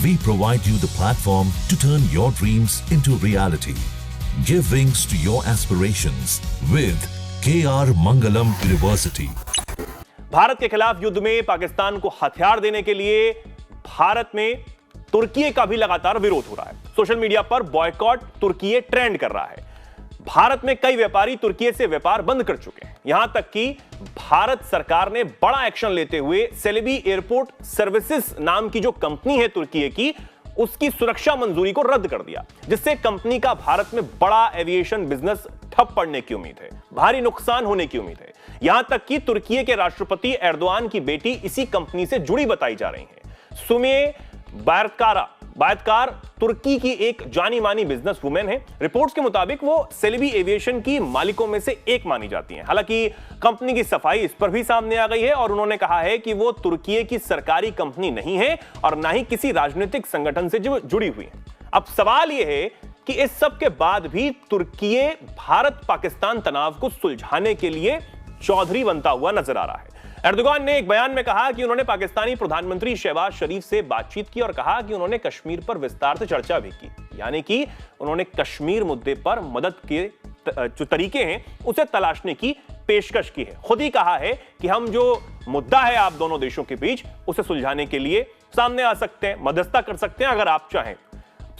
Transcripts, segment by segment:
We provide you the platform to turn your dreams into reality. Give wings to your aspirations with KR Mangalam University. Bharat के खिलाफ युद्ध में पाकिस्तान को हथियार देने के लिए भारत में तुर्की का भी लगातार विरोध हो रहा है। सोशल मीडिया पर बॉयकॉट तुर्की ट्रेंड कर रहा है। भारत में कई व्यापारी तुर्की से व्यापार बंद कर चुके हैं। यहां तक कि भारत सरकार ने बड़ा एक्शन लेते हुए सेलेबी एयरपोर्ट सर्विसेज नाम की जो कंपनी है तुर्की की, उसकी सुरक्षा मंजूरी को रद्द कर दिया, जिससे कंपनी का भारत में बड़ा एविएशन बिजनेस ठप पड़ने की उम्मीद है, भारी नुकसान होने की उम्मीद है। यहां तक कि तुर्की के राष्ट्रपति एर्दोआन की बेटी इसी कंपनी से जुड़ी बताई जा रही है। सुमे बायतकार तुर्की की एक जानी मानी बिजनेस वुमेन है। रिपोर्ट्स के मुताबिक वो सेलेबी एविएशन की मालिकों में से एक मानी जाती हैं। हालांकि कंपनी की सफाई इस पर भी सामने आ गई है और उन्होंने कहा है कि वो तुर्की की सरकारी कंपनी नहीं है और ना ही किसी राजनीतिक संगठन से जुड़ी हुई है। अब सवाल यह है कि इस सब के बाद भी तुर्की भारत पाकिस्तान तनाव को सुलझाने के लिए चौधरी बनता हुआ नजर आ रहा है। एर्दोगान ने एक बयान में कहा कि उन्होंने पाकिस्तानी प्रधानमंत्री शहबाज शरीफ से बातचीत की और कहा कि उन्होंने कश्मीर पर विस्तार से चर्चा भी की, यानी कि उन्होंने कश्मीर मुद्दे पर मदद के जो तरीके हैं उसे तलाशने की पेशकश की है। खुद ही कहा है कि हम जो मुद्दा है आप दोनों देशों के बीच उसे सुलझाने के लिए सामने आ सकते हैं, मध्यस्थता कर सकते हैं अगर आप चाहें।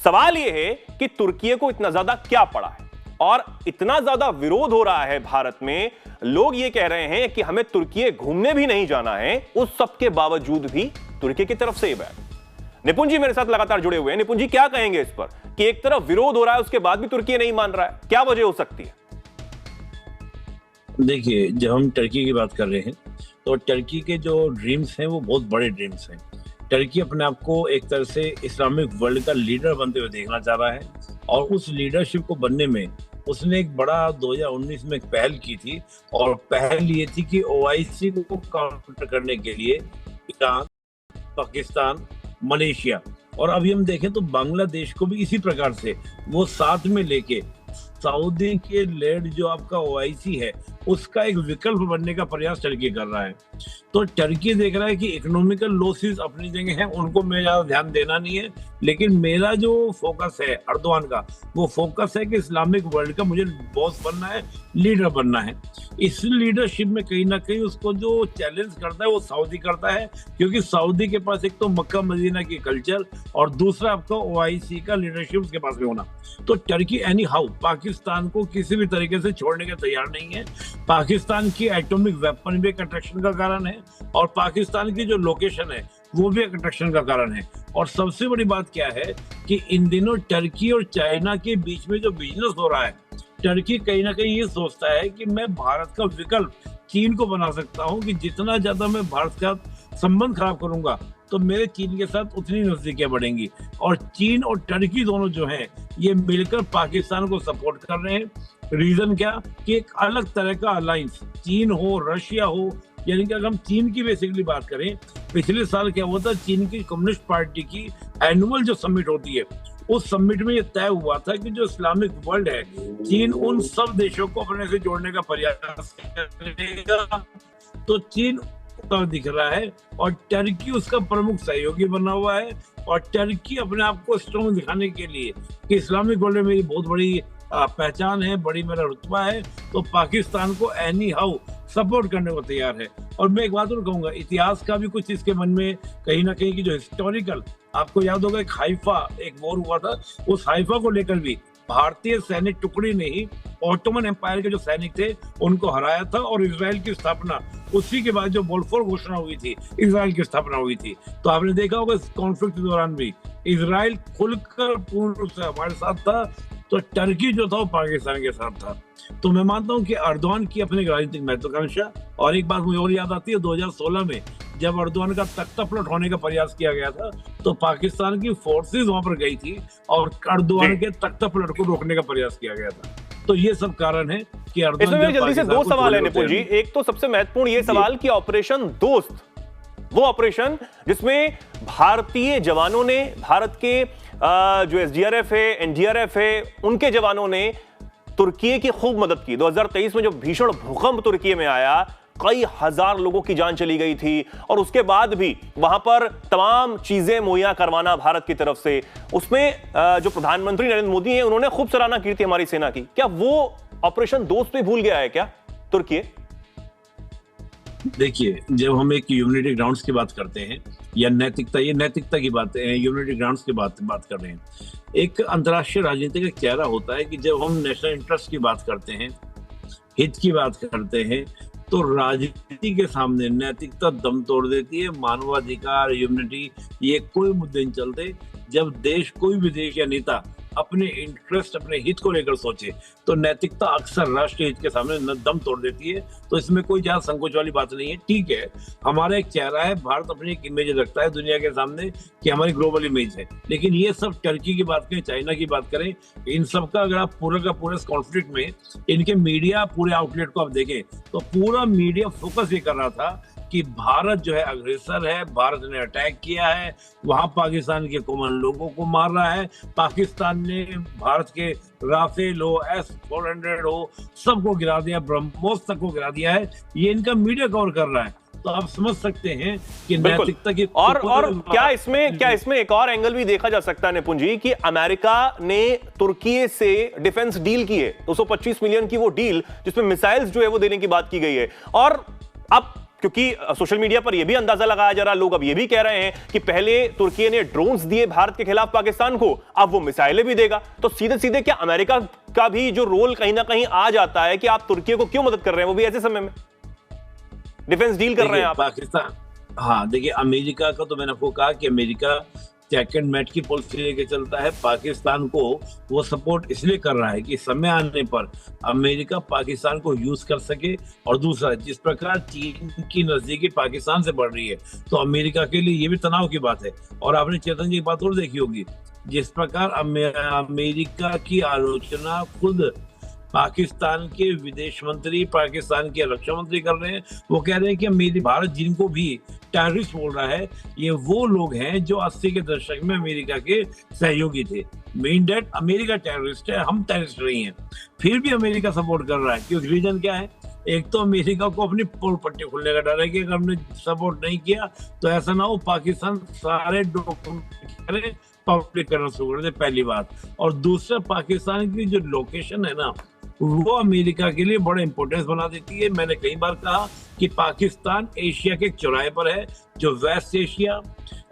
सवाल यह है कि तुर्की को इतना ज्यादा क्या पड़ा है और इतना ज्यादा विरोध हो रहा है भारत में। लोग ये कह रहे हैं कि हमें तुर्की घूमने भी नहीं जाना है, उस सब के बावजूद भी तुर्की की तरफ से ये बयान। निपुण जी मेरे साथ लगातार जुड़े हुए हैं। निपुण जी क्या कहेंगे इस पर कि एक तरफ विरोध हो रहा है उसके बाद भी तुर्की नहीं मान रहा है, क्या वजह हो सकती है? देखिए, जब हम टर्की की बात कर रहे हैं तो टर्की के जो ड्रीम्स हैं वो बहुत बड़े ड्रीम्स हैं। टर्की अपने आप को एक तरह से इस्लामिक वर्ल्ड का लीडर बनते हुए देखना चाह रहा है और उस लीडरशिप को बनने में उसने एक बड़ा 2019 में एक पहल की थी और पहल ये थी कि ओआईसी को काउंटर करने के लिए ईरान, पाकिस्तान, मलेशिया और अभी हम देखें तो बांग्लादेश को भी इसी प्रकार से वो साथ में लेके सऊदी के लेड जो आपका ओआईसी है उसका एक विकल्प बनने का प्रयास टर्की कर रहा है। तो टर्की देख रहा है कि इकोनॉमिकल लॉसेस अपनी जगह हैं, उनको मैं ज्यादा ध्यान देना नहीं है, लेकिन मेरा जो फोकस है एर्दोगान का वो फोकस है कि इस्लामिक वर्ल्ड का मुझे बॉस बनना है, लीडर बनना है। इस लीडरशिप में कहीं ना कहीं उसको जो चैलेंज करता है वो सऊदी करता है, क्योंकि सऊदी के पास एक तो मक्का मदीना की कल्चर और दूसरा आपका ओआईसी का लीडरशिप उसके पास में होना। तो टर्की एनी हाउ पाकिस्तान को किसी भी तरीके से छोड़ने के तैयार नहीं है। पाकिस्तान की एटॉमिक वेपन भी एक अट्रैक्शन का कारण है और पाकिस्तान की जो लोकेशन है वो भी एक अट्रैक्शन का कारण है। और सबसे बड़ी बात क्या है कि इन दिनों टर्की और चाइना के बीच में जो बिजनेस हो रहा है, टर्की कहीं ना कहीं ये सोचता है कि मैं भारत का विकल्प चीन को बना सकता हूँ कि जितना ज्यादा मैं भारत का संबंध खराब करूंगा तो मेरे चीन के साथ उतनी नजदीकियां बढ़ेंगी। और चीन और टर्की दोनों जो हैं ये मिलकर पाकिस्तान को सपोर्ट कर रहे हैं। रीजन क्या कि एक अलग तरह का अलायंस चीन हो, रशिया हो, यानी कि अगर हम चीन की बेसिकली बात करें, पिछले साल क्या हुआ था, चीन की कम्युनिस्ट पार्टी की एनुअल जो समिट होती है उस समिट में ये तय हुआ था कि जो इस्लामिक वर्ल्ड है चीन उन सब देशों को अपने से जोड़ने का प्रयास करेगा। तो चीन दिख रहा है और टर्की उसका प्रमुख सहयोगी बना हुआ है और टर्की अपने आप को स्ट्रॉन्ग दिखाने के लिए कि इस्लामिक वर्ल्ड में मेरी बहुत बड़ी पहचान है, बड़ी मेरा रुतबा है, तो पाकिस्तान को एनी हाउ सपोर्ट करने को तैयार है। और मैं एक बात और कहूंगा, इतिहास का भी कुछ इसके मन में कहीं ना कहीं की जो हिस्टोरिकल, आपको याद होगा एक हाइफा एक वॉर हुआ था, उस हाइफा को लेकर भी भारतीय सैनिक टुकड़ी ने ही ऑटोमन एम्पायर के जो सैनिक थे उनको हराया था और इजराइल की स्थापना उसी के बाद जो बोल्फोर घोषणा हुई थी, इजराइल की स्थापना हुई थी। तो आपने देखा होगा इस कॉन्फ्लिक्ट के दौरान भी इजराइल खुलकर पूर्ण रूप से हमारे साथ था, तो टर्की जो था वो पाकिस्तान के साथ था। तो मैं मानता हूं कि एर्दोगान की अपनी राजनीतिक महत्वाकांक्षा। और एक बात मुझे और याद आती है, 2016 में जब एर्दोगान का तख्ता पलट होने का प्रयास किया गया था तो पाकिस्तान की फोर्सेस वहां पर गई थी और एर्दोगान के तख्ता पलट को रोकने का प्रयास किया गया था। तो ये सब कारण है कि इसमें मेरे जल्दी से दो सवाल है निपुण जी। एक तो सबसे महत्वपूर्ण ये सवाल कि ऑपरेशन दोस्त, वो ऑपरेशन जिसमें भारतीय जवानों ने, भारत के जो एसडीआरएफ है, एनडीआरएफ है, उनके जवानों ने तुर्की की खूब मदद की। 2023 में जो भीषण भूकंप तुर्की में आया, कई हजार लोगों की जान चली गई थी और उसके बाद भी वहां पर तमाम चीजें मुहैया करवाना भारत की तरफ से, उसमें जो प्रधानमंत्री नरेंद्र मोदी हैं उन्होंने खूब सराहना की थी हमारी सेना की। क्या वो ऑपरेशन दोस्त भी भूल गया है क्या तुर्की? देखिए, जब हम एक यूनिटी ग्राउंड्स की बात करते हैं या नैतिकता, ये नैतिकता की बात है, यूनिटी ग्राउंड्स की बात कर रहे हैं। एक अंतर्राष्ट्रीय राजनीति का चेहरा होता है कि जब हम नेशनल इंटरेस्ट की बात करते हैं, हित की बात करते हैं, तो राजनीति के सामने नैतिकता दम तोड़ देती है। मानवाधिकार, यूनिटी, ये कोई मुद्दे नहीं चलते। जब देश, कोई भी देश या नेता अपने इंटरेस्ट, अपने हित को लेकर सोचे, तो नैतिकता अक्सर राष्ट्रीय हित के सामने दम तोड़ देती है। तो इसमें कोई ज्यादा संकोच वाली बात नहीं है। ठीक है, हमारा एक चेहरा है, भारत अपनी एक इमेज रखता है दुनिया के सामने कि हमारी ग्लोबल इमेज है, लेकिन ये सब टर्की की बात करें, चाइना की बात करें, इन सब का अगर आप पूरा का पूरा कॉन्फ्लिक्ट में इनके मीडिया पूरे आउटलेट को आप देखें, तो पूरा मीडिया फोकस ये कर रहा था कि भारत जो है अग्रेसर है, भारत ने अटैक किया है, वहां पाकिस्तान के कॉमन लोगों को मार रहा है, पाकिस्तान ने भारत के राफेल हो, S-400 हो, सबको गिरा दिया, ब्रह्मोस तक को गिरा दिया है। ये इनका मीडिया कवर कर रहा है। तो आप समझ सकते हैं कि नैतिकता की और क्या इसमें एक और एंगल भी देखा जा सकता है निपुण जी, कि अमेरिका ने तुर्की से डिफेंस डील की है, 225 मिलियन की वो डील, जिसमें मिसाइल्स जो है वो देने की बात की गई है। और अब क्योंकि सोशल मीडिया पर यह भी अंदाजा लगाया जा रहा है, लोग अब यह भी कह रहे हैं कि पहले तुर्की ने ड्रोन्स दिए भारत के खिलाफ पाकिस्तान को, अब वो मिसाइलें भी देगा। तो सीधे सीधे क्या अमेरिका का भी जो रोल कहीं ना कहीं आ जाता है कि आप तुर्की को क्यों मदद कर रहे हैं, वो भी ऐसे समय में डिफेंस डील कर रहे हैं आप? पाकिस्तान, हाँ देखिए, अमेरिका का तो मैंने आपको कहा कि अमेरिका चेक एंड मैट की पॉलिसी लेके चलता है। पाकिस्तान को वो सपोर्ट इसलिए कर रहा है कि समय आने पर अमेरिका पाकिस्तान को यूज कर सके। और दूसरा, जिस प्रकार चीन की नजदीकी पाकिस्तान से बढ़ रही है, तो अमेरिका के लिए ये भी तनाव की बात है। और आपने चेतन जी की बात और देखी होगी, जिस प्रकार अमेरिका की आलोचना खुद पाकिस्तान के विदेश मंत्री, पाकिस्तान के रक्षा मंत्री कर रहे हैं। वो कह रहे हैं कि मेरी भारत जिनको भी टेररिस्ट बोल रहा है, ये वो लोग हैं जो 80 के दशक में अमेरिका के सहयोगी थे। मेन डेट अमेरिका टेररिस्ट है, हम टेररिस्ट नहीं हैं। फिर भी अमेरिका सपोर्ट कर रहा है, क्योंकि रीजन क्या है? एक तो अमेरिका को अपनी पोल पट्टी खुलने का डर है कि अगर हमने सपोर्ट नहीं किया तो ऐसा ना हो पाकिस्तान सारे डॉक्यूमेंट पब्लिक करना शुरू कर दे, पहली बात। और दूसरा, पाकिस्तान की जो लोकेशन है ना, वो अमेरिका के लिए बड़ा इंपॉर्टेंस बना देती है। मैंने कई बार कहा कि पाकिस्तान एशिया के चौराहे पर है, जो वेस्ट एशिया,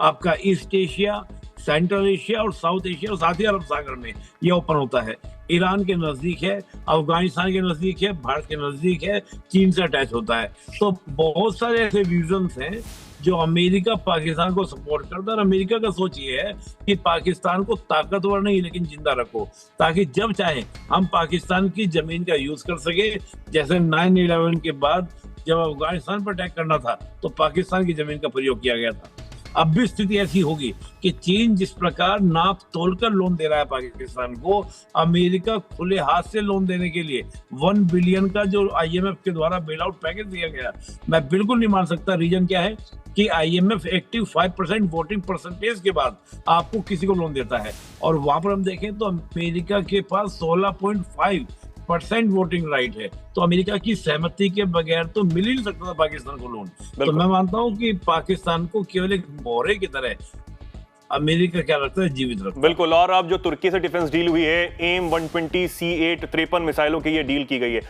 आपका ईस्ट एशिया, सेंट्रल एशिया और साउथ एशिया और साथ ही अरब सागर में ये ओपन होता है। ईरान के नजदीक है, अफगानिस्तान के नजदीक है, भारत के नजदीक है, चीन से अटैच होता है। तो बहुत सारे ऐसे रीजंस हैं जो अमेरिका पाकिस्तान को सपोर्ट करता है। और अमेरिका का सोच ये है कि पाकिस्तान को ताकतवर नहीं लेकिन जिंदा रखो, ताकि जब चाहे हम पाकिस्तान की जमीन का यूज कर सके। जैसे 9/11 के बाद जब अफगानिस्तान पर अटैक करना था तो पाकिस्तान की जमीन का प्रयोग किया गया था। अब भी स्थिति ऐसी होगी कि चीन जिस प्रकार नाप तोलकर लोन दे रहा है पाकिस्तान को, अमेरिका खुले हाथ से लोन देने के लिए 1 बिलियन का जो IMF के द्वारा बेल आउट पैकेज दिया गया, मैं बिल्कुल नहीं मान सकता। रीजन क्या है कि IMF एक्टिव 5% वोटिंग परसेंटेज के बाद आपको किसी को लोन देता है। और वहां पर हम देखें तो अमेरिका के पास 16.5% वोटिंग राइट है। तो अमेरिका की सहमति के बगैर तो मिल ही नहीं सकता था पाकिस्तान को लोन। तो मैं मानता हूं कि पाकिस्तान को केवल एक मोहरे की तरह अमेरिका क्या रखता है, जीवित रखता है। बिल्कुल। और अब जो तुर्की से डिफेंस डील हुई है, AIM-120 C8 53 मिसाइलों की ये डील की गई है।